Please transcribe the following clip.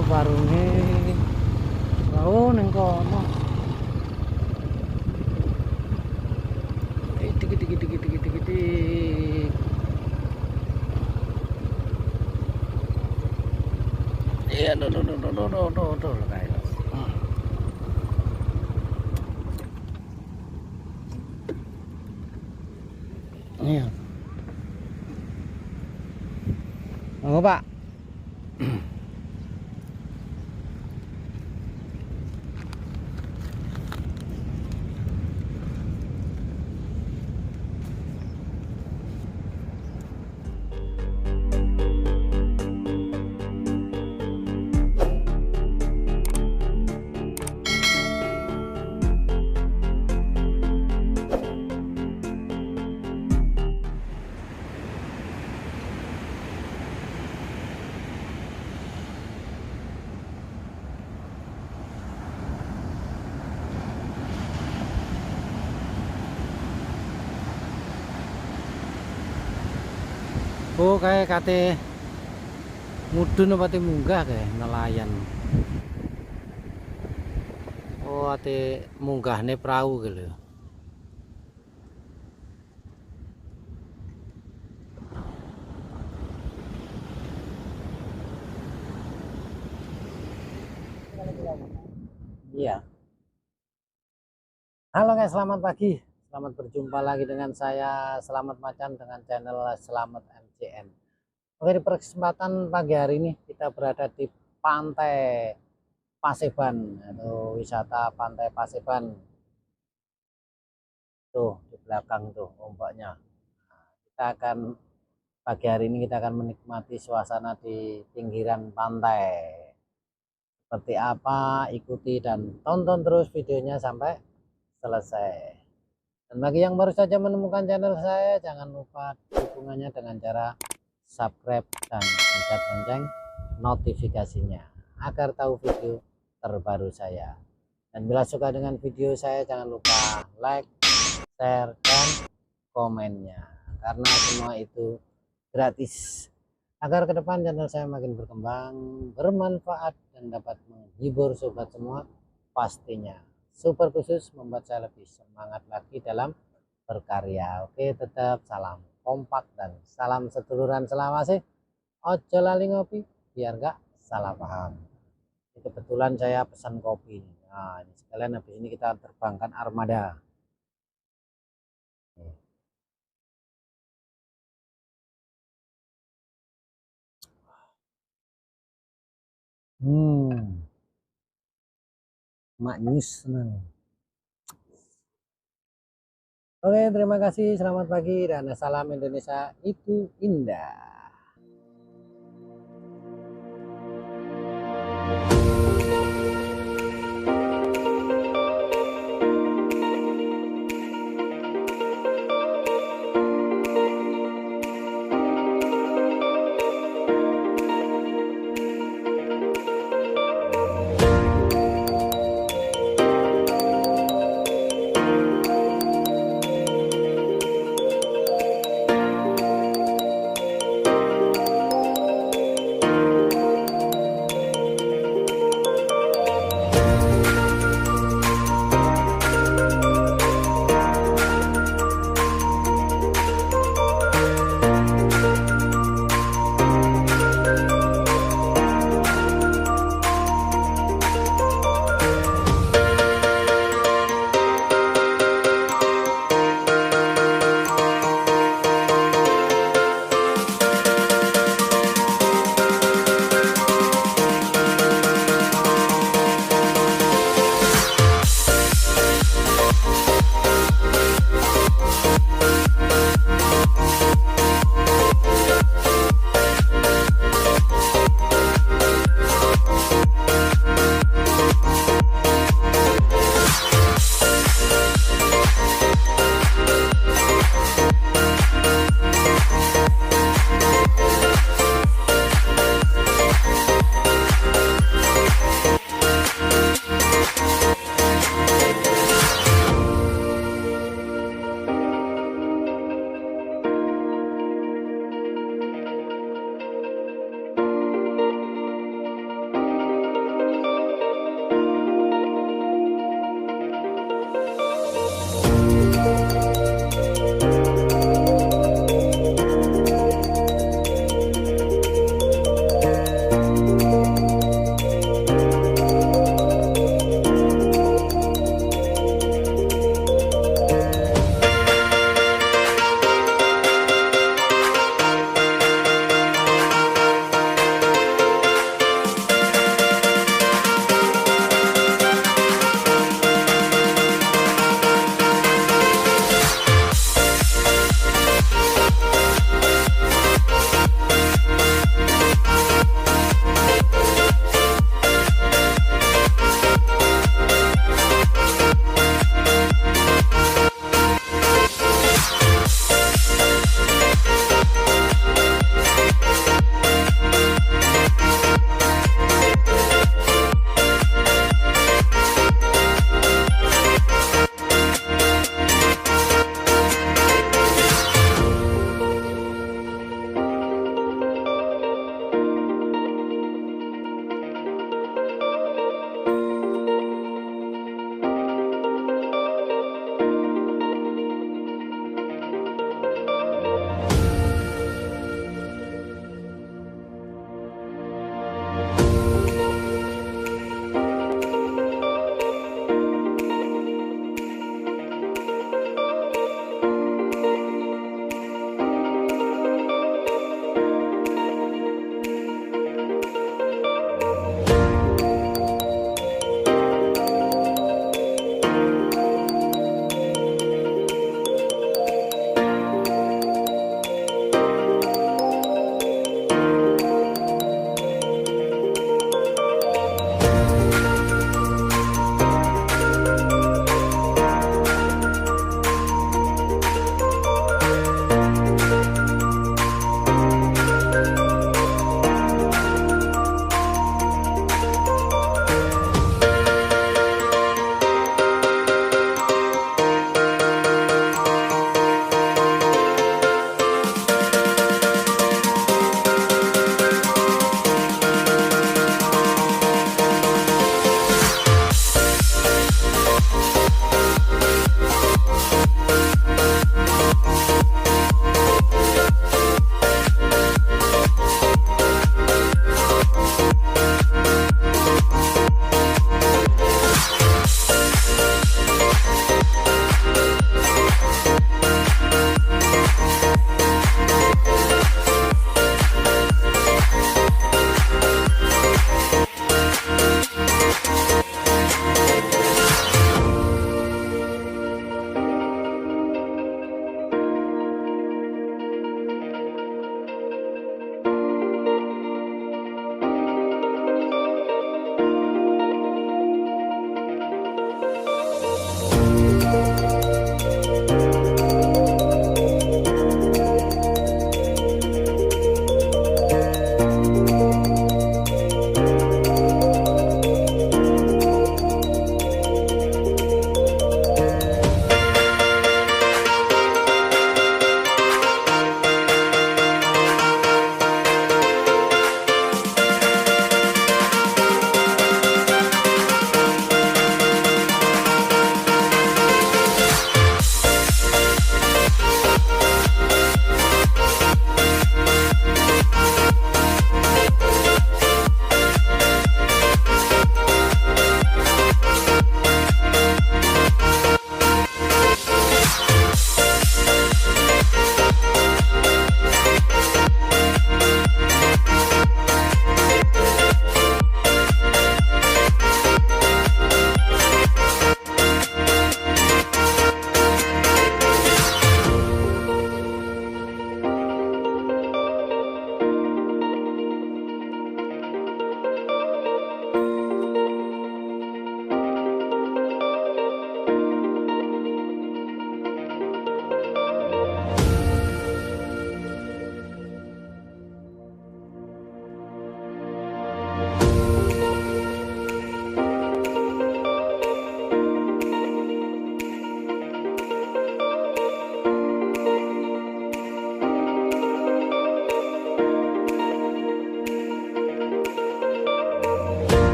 tutup warunge. Oh ning kono. Dikit dikit dikit dikit dikit. Iya, no no no no no no no no kayak. Iya. Oh, Pak. Oh kayak kate mudun apa te munggah kayak nelayan. Oh ate munggahne perahu gitu. Iya. Halo guys, selamat pagi. Selamat berjumpa lagi dengan saya Selamat Macan dengan channel Selamat MCN. Oke, di kesempatan pagi hari ini kita berada di Pantai Paseban atau wisata Pantai Paseban. Tuh di belakang tuh ombaknya. Kita akan pagi hari ini kita akan menikmati suasana di pinggiran pantai. Seperti apa, ikuti dan tonton terus videonya sampai selesai. Dan bagi yang baru saja menemukan channel saya, jangan lupa dukungannya dengan cara subscribe dan pencet lonceng notifikasinya agar tahu video terbaru saya. Dan bila suka dengan video saya, jangan lupa like, share, dan komennya karena semua itu gratis agar ke depan channel saya makin berkembang, bermanfaat, dan dapat menghibur sobat semua. Pastinya super khusus membuat saya lebih semangat lagi dalam berkarya. Oke, tetap salam kompak dan salam seduluran selawase. Ojo lali ngopi biar gak salah paham. Ini kebetulan saya pesan kopi. Nah ini sekalian habis ini kita terbangkan armada. Maknyus senang. Oke, terima kasih. Selamat pagi dan salam Indonesia itu indah.